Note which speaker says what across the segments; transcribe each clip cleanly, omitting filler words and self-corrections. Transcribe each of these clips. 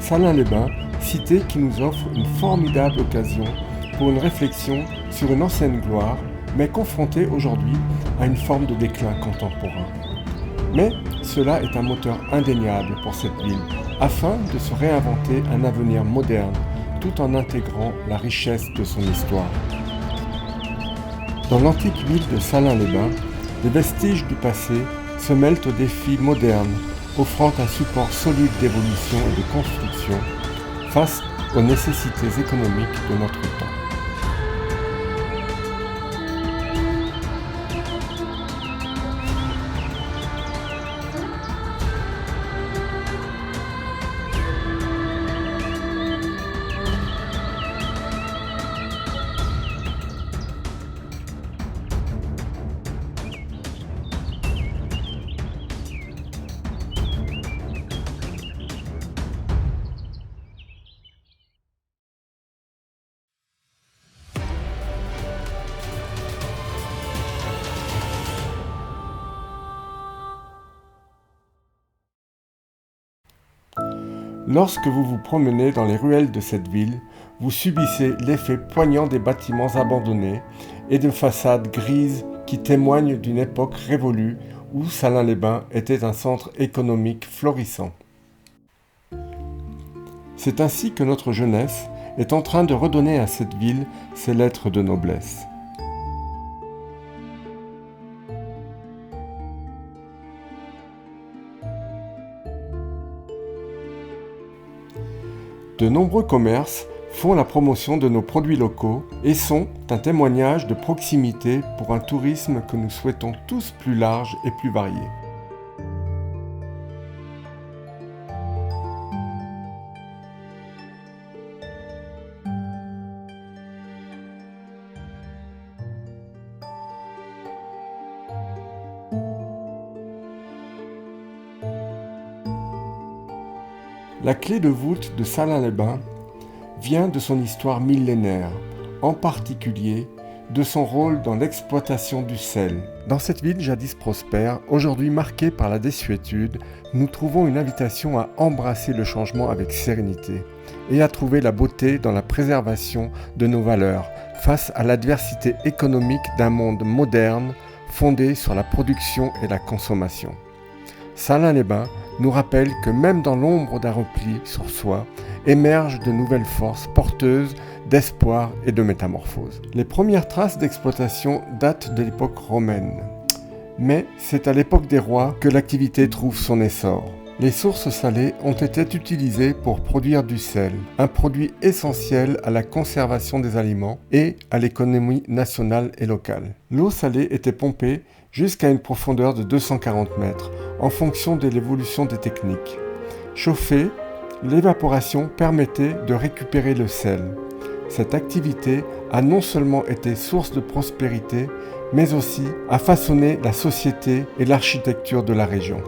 Speaker 1: Salins-les-Bains, cité qui nous offre une formidable occasion pour une réflexion sur une ancienne gloire, mais confrontée aujourd'hui à une forme de déclin contemporain. Mais cela est un moteur indéniable pour cette ville, afin de se réinventer un avenir moderne, tout en intégrant la richesse de son histoire. Dans l'antique ville de Salins-les-Bains, les vestiges du passé se mêlent aux défis modernes, offrant un support solide d'évolution et de construction face aux nécessités économiques de notre temps. Lorsque vous vous promenez dans les ruelles de cette ville, vous subissez l'effet poignant des bâtiments abandonnés et de façades grises qui témoignent d'une époque révolue où Salins-les-Bains était un centre économique florissant. C'est ainsi que notre jeunesse est en train de redonner à cette ville ses lettres de noblesse. De nombreux commerces font la promotion de nos produits locaux et sont un témoignage de proximité pour un tourisme que nous souhaitons tous plus large et plus varié. La clé de voûte de Salins-les-Bains vient de son histoire millénaire, en particulier de son rôle dans l'exploitation du sel. Dans cette ville jadis prospère, aujourd'hui marquée par la désuétude, nous trouvons une invitation à embrasser le changement avec sérénité et à trouver la beauté dans la préservation de nos valeurs face à l'adversité économique d'un monde moderne fondé sur la production et la consommation. Salins-les-Bains nous rappelle que même dans l'ombre d'un repli sur soi, émergent de nouvelles forces porteuses d'espoir et de métamorphose. Les premières traces d'exploitation datent de l'époque romaine, mais c'est à l'époque des rois que l'activité trouve son essor. Les sources salées ont été utilisées pour produire du sel, un produit essentiel à la conservation des aliments et à l'économie nationale et locale. L'eau salée était pompée jusqu'à une profondeur de 240 mètres, en fonction de l'évolution des techniques. Chauffée, l'évaporation permettait de récupérer le sel. Cette activité a non seulement été source de prospérité, mais aussi a façonné la société et l'architecture de la région.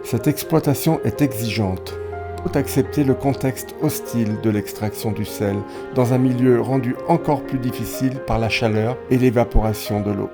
Speaker 1: Cette exploitation est exigeante. Il faut accepter le contexte hostile de l'extraction du sel dans un milieu rendu encore plus difficile par la chaleur et l'évaporation de l'eau.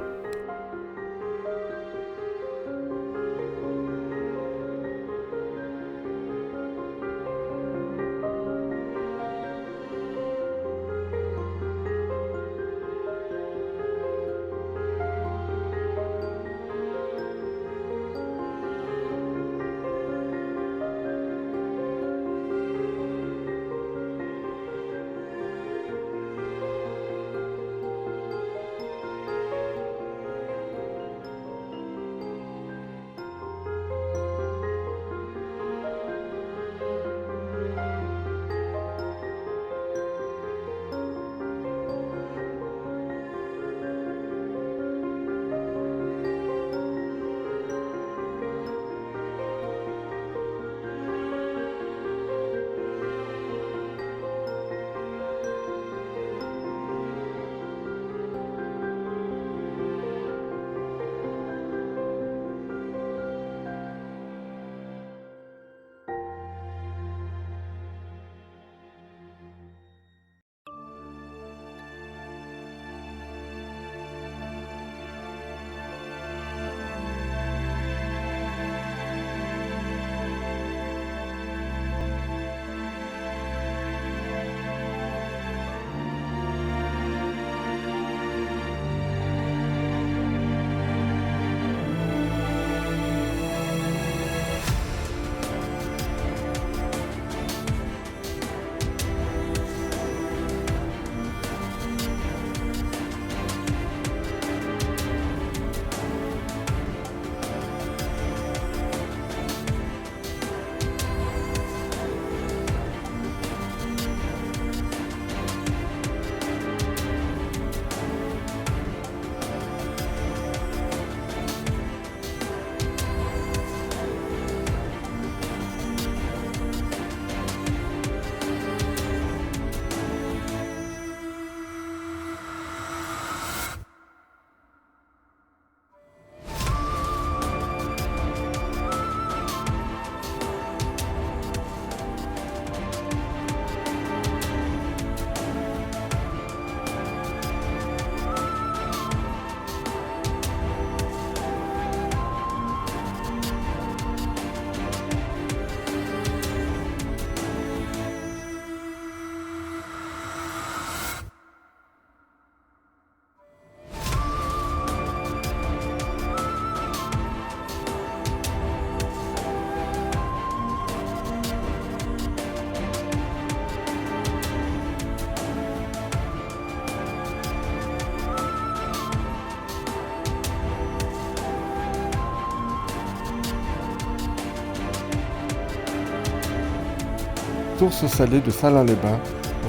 Speaker 1: source salée de Salins-les-Bains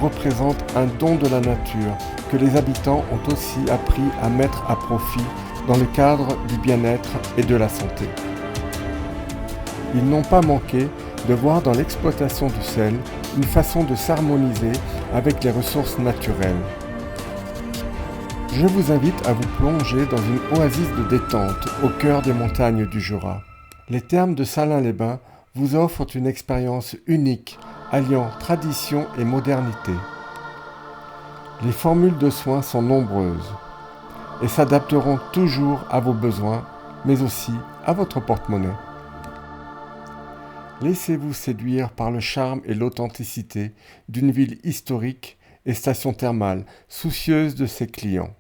Speaker 1: représente un don de la nature que les habitants ont aussi appris à mettre à profit dans le cadre du bien-être et de la santé. Ils n'ont pas manqué de voir dans l'exploitation du sel une façon de s'harmoniser avec les ressources naturelles. Je vous invite à vous plonger dans une oasis de détente au cœur des montagnes du Jura. Les thermes de Salins-les-Bains vous offrent une expérience unique, alliant tradition et modernité. Les formules de soins sont nombreuses et s'adapteront toujours à vos besoins, mais aussi à votre porte-monnaie. Laissez-vous séduire par le charme et l'authenticité d'une ville historique et station thermale soucieuse de ses clients.